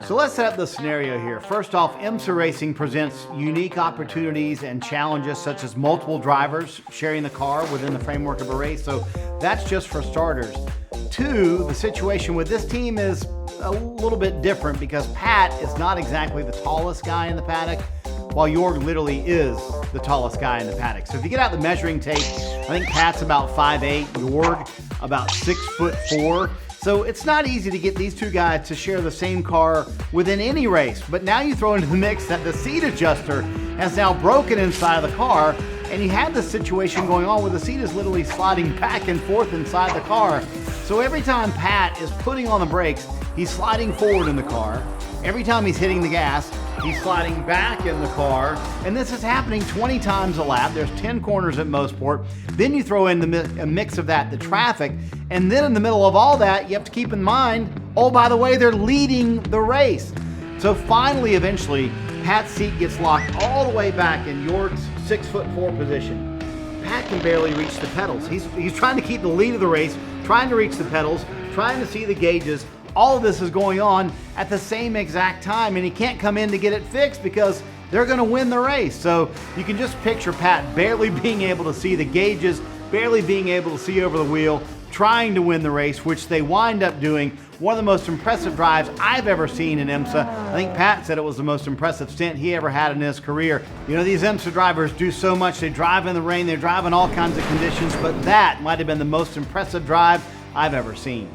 So let's set up the scenario here. First off, IMSA racing presents unique opportunities and challenges such as multiple drivers sharing the car within the framework of a race. So that's just for starters. Two, the situation with this team is a little bit different because Pat is not exactly the tallest guy in the paddock, while Jorg literally is the tallest guy in the paddock. So if you get out the measuring tape, I think Pat's about 5'8", Jorg about 6'4". So it's not easy to get these two guys to share the same car within any race. But now you throw into the mix that the seat adjuster has now broken inside of the car, and you have this situation going on where the seat is literally sliding back and forth inside the car. So every time Pat is putting on the brakes, he's sliding forward in the car. Every time he's hitting the gas, he's sliding back in the car, and this is happening 20 times a lap. There's 10 corners at Mosport. Then you throw in a mix of that, the traffic, and then in the middle of all that, you have to keep in mind, oh, by the way, they're leading the race. So finally, eventually, Pat's seat gets locked all the way back in Jorg's 6'4" position. Pat can barely reach the pedals. He's trying to keep the lead of the race, trying to reach the pedals, trying to see the gauges. All of this is going on at the same exact time, and he can't come in to get it fixed because they're going to win the race. So you can just picture Pat barely being able to see the gauges, barely being able to see over the wheel, trying to win the race, which they wind up doing. One of the most impressive drives I've ever seen in IMSA. I think Pat said it was the most impressive stint he ever had in his career. You know, these IMSA drivers do so much. They drive in the rain, they drive in all kinds of conditions, but that might have been the most impressive drive I've ever seen.